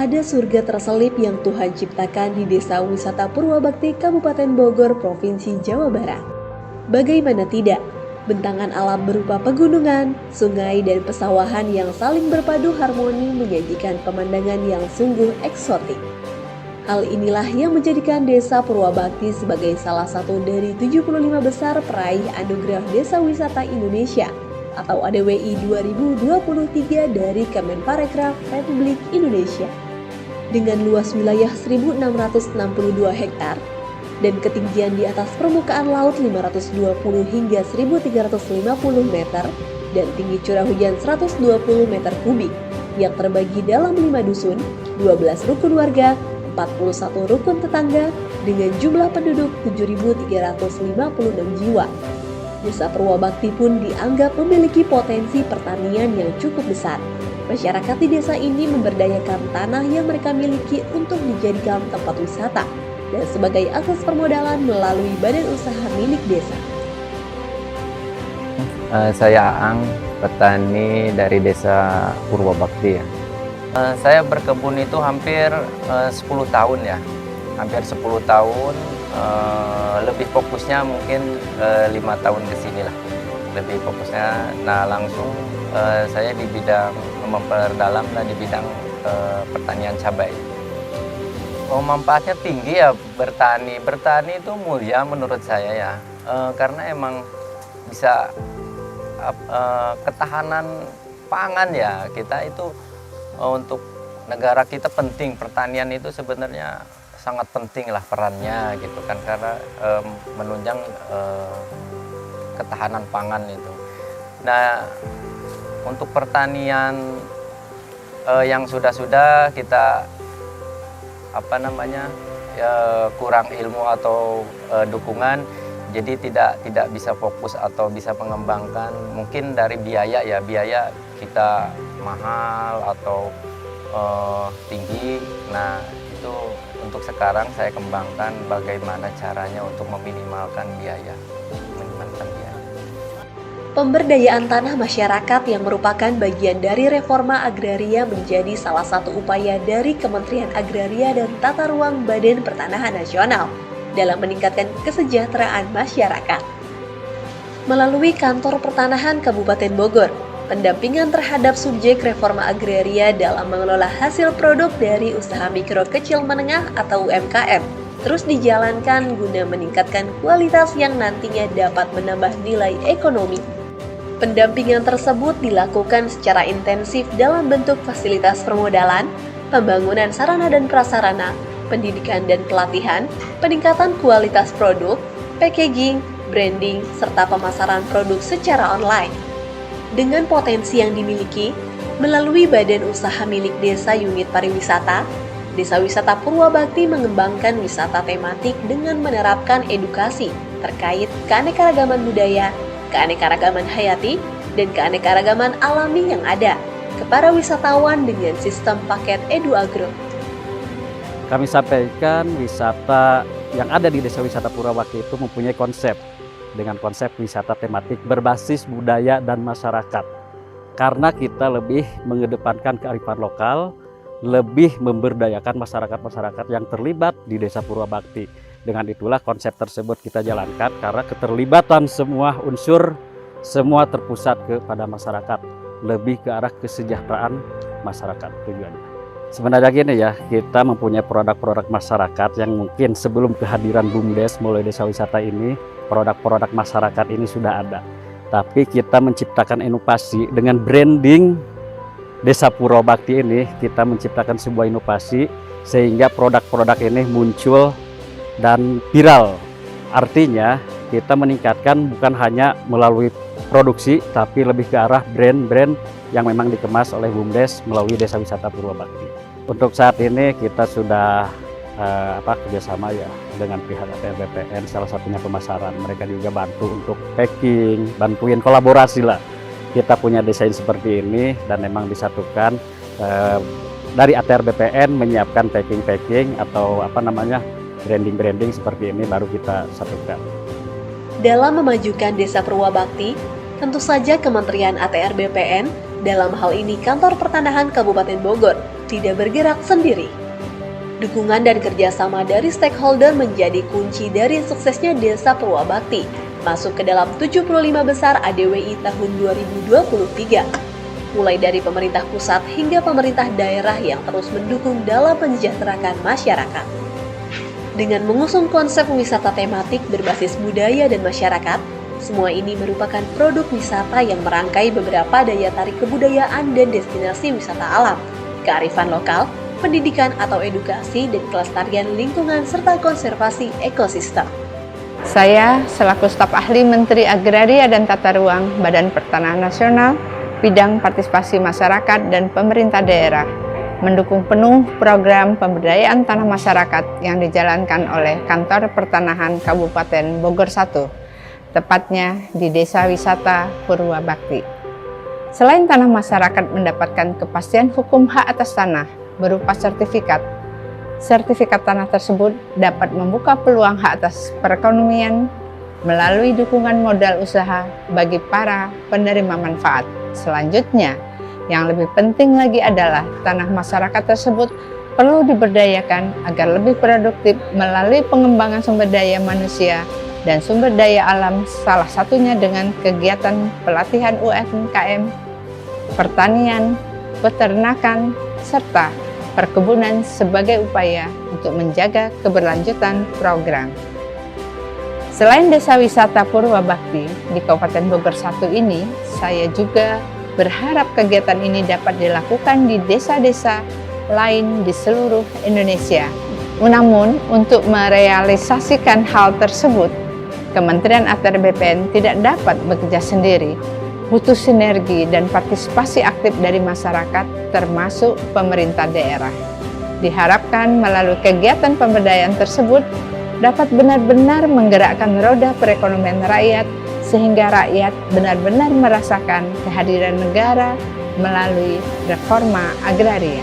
Ada surga terselip yang Tuhan ciptakan di Desa Wisata Purwabakti, Kabupaten Bogor, Provinsi Jawa Barat. Bagaimana tidak, bentangan alam berupa pegunungan, sungai, dan pesawahan yang saling berpadu harmoni menyajikan pemandangan yang sungguh eksotik. Hal inilah yang menjadikan Desa Purwabakti sebagai salah satu dari 75 besar peraih Anugerah Desa Wisata Indonesia atau ADWI 2023 dari Kemenparekraf Republik Indonesia. Dengan luas wilayah 1.662 hektar dan ketinggian di atas permukaan laut 520 hingga 1.350 meter dan tinggi curah hujan 120 meter kubik yang terbagi dalam 5 dusun, 12 rukun warga, 41 rukun tetangga dengan jumlah penduduk 7.356 jiwa. Desa Purwabakti pun dianggap memiliki potensi pertanian yang cukup besar. Masyarakat di desa ini memberdayakan tanah yang mereka miliki untuk dijadikan tempat wisata dan sebagai akses permodalan melalui badan usaha milik desa. Saya Aang, petani dari Desa Purwabakti ya. Saya berkebun itu hampir 10 tahun ya. Hampir 10 tahun, lebih fokusnya mungkin 5 tahun ke sini lah. Lebih fokusnya, nah langsung saya di bidang memperdalam di bidang pertanian cabai. Manfaatnya tinggi ya bertani. Bertani itu mulia menurut saya ya, karena emang bisa ketahanan pangan ya. Kita itu untuk negara kita penting, pertanian itu sebenarnya sangat penting lah perannya gitu kan, karena menunjang ketahanan pangan itu. Nah, untuk pertanian yang sudah kita kurang ilmu atau dukungan, jadi tidak bisa fokus atau bisa mengembangkan. Mungkin dari biaya kita mahal atau tinggi. Nah, itu untuk sekarang saya kembangkan bagaimana caranya untuk meminimalkan biaya. Pemberdayaan tanah masyarakat yang merupakan bagian dari reforma agraria menjadi salah satu upaya dari Kementerian Agraria dan Tata Ruang Badan Pertanahan Nasional dalam meningkatkan kesejahteraan masyarakat. Melalui Kantor Pertanahan Kabupaten Bogor, pendampingan terhadap subjek reforma agraria dalam mengelola hasil produk dari usaha mikro kecil menengah atau UMKM terus dijalankan guna meningkatkan kualitas yang nantinya dapat menambah nilai ekonomi. Pendampingan tersebut dilakukan secara intensif dalam bentuk fasilitas permodalan, pembangunan sarana dan prasarana, pendidikan dan pelatihan, peningkatan kualitas produk, packaging, branding, serta pemasaran produk secara online. Dengan potensi yang dimiliki, melalui badan usaha milik desa unit pariwisata, Desa Wisata Purwabakti mengembangkan wisata tematik dengan menerapkan edukasi terkait keanekaragaman budaya, keanekaragaman hayati, dan keanekaragaman alami yang ada ke para wisatawan dengan sistem paket EduAgro. Kami sampaikan wisata yang ada di Desa Wisata Purwabakti itu mempunyai konsep dengan konsep wisata tematik berbasis budaya dan masyarakat. Karena kita lebih mengedepankan kearifan lokal, lebih memberdayakan masyarakat-masyarakat yang terlibat di Desa Purwabakti. Dengan itulah konsep tersebut kita jalankan karena keterlibatan semua unsur, semua terpusat kepada masyarakat, lebih ke arah kesejahteraan masyarakat tujuannya. Sebenarnya gini ya, kita mempunyai produk-produk masyarakat yang mungkin sebelum kehadiran BUMDes melalui Desa Wisata ini, produk-produk masyarakat ini sudah ada. Tapi kita menciptakan inovasi dengan branding Desa Purwabakti ini, kita menciptakan sebuah inovasi sehingga produk-produk ini muncul dan viral. Artinya kita meningkatkan bukan hanya melalui produksi, tapi lebih ke arah brand-brand yang memang dikemas oleh BUMDes melalui Desa Wisata Purwabakti. Untuk saat ini kita sudah kerjasama ya dengan pihak ATR BPN, salah satunya pemasaran. Mereka juga bantu untuk packing, bantuin kolaborasi lah. Kita punya desain seperti ini dan memang disatukan dari ATR BPN menyiapkan packing atau branding seperti ini baru kita satukan. Dalam memajukan Desa Purwabakti, tentu saja Kementerian ATR BPN, dalam hal ini Kantor Pertanahan Kabupaten Bogor, tidak bergerak sendiri. Dukungan dan kerjasama dari stakeholder menjadi kunci dari suksesnya Desa Purwabakti, masuk ke dalam 75 besar ADWI tahun 2023. Mulai dari pemerintah pusat hingga pemerintah daerah yang terus mendukung dalam mensejahterakan masyarakat. Dengan mengusung konsep wisata tematik berbasis budaya dan masyarakat, semua ini merupakan produk wisata yang merangkai beberapa daya tarik kebudayaan dan destinasi wisata alam, kearifan lokal, pendidikan atau edukasi, dan kelestarian lingkungan serta konservasi ekosistem. Saya selaku staf ahli Menteri Agraria dan Tata Ruang Badan Pertanahan Nasional, bidang partisipasi masyarakat dan pemerintah daerah, mendukung penuh program pemberdayaan tanah masyarakat yang dijalankan oleh Kantor Pertanahan Kabupaten Bogor 1, tepatnya di Desa Wisata Purwabakti. Selain tanah masyarakat mendapatkan kepastian hukum hak atas tanah berupa sertifikat tanah tersebut dapat membuka peluang hak atas perekonomian melalui dukungan modal usaha bagi para penerima manfaat. Selanjutnya, yang lebih penting lagi adalah tanah masyarakat tersebut perlu diberdayakan agar lebih produktif melalui pengembangan sumber daya manusia dan sumber daya alam, salah satunya dengan kegiatan pelatihan UMKM, pertanian, peternakan, serta perkebunan sebagai upaya untuk menjaga keberlanjutan program. Selain Desa Wisata Purwabakti di Kabupaten Bogor 1 ini, saya juga berharap kegiatan ini dapat dilakukan di desa-desa lain di seluruh Indonesia. Namun, untuk merealisasikan hal tersebut, Kementerian ATR BPN tidak dapat bekerja sendiri, butuh sinergi dan partisipasi aktif dari masyarakat termasuk pemerintah daerah. Diharapkan melalui kegiatan pemberdayaan tersebut dapat benar-benar menggerakkan roda perekonomian rakyat sehingga rakyat benar-benar merasakan kehadiran negara melalui reforma agraria.